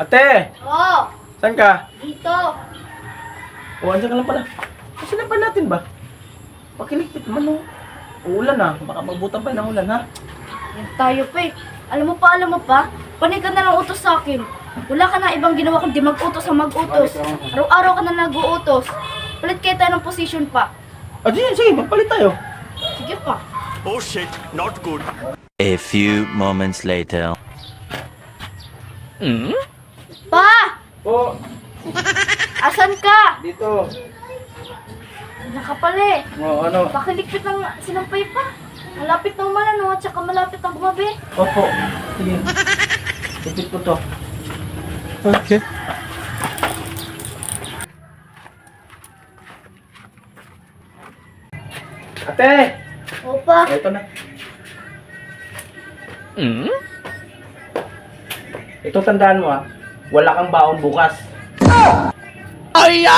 Ate! Oo, Saan ka? dito. O, andyan ka lang pala. Kasi na pa natin ba? Pakiligpit man o. Uulan na. Baka mabutan pa ng ulan ha. Yan tayo pa eh. Alam mo pa? Panay ka na lang utos sa akin. Wala ka na ibang ginawa kundi mag-utos ang mag-utos. Araw-araw ka na nag-uutos. Palit kayo tayo ng position pa. Ah, sige, magpalit tayo. Sige pa. Oh shit, not good. A few moments later. Pa! O, Asan ka? dito. Wala ka pala eh. O, ano? Pakiligpit ng sinampay pa. Malapit na umalan no, tsaka malapit na gumabi. Opo. Sige. Tipit ko to. Okay. Ate! Opa. Ito na. Ito tandaan mo wala kang baon bukas. Ay!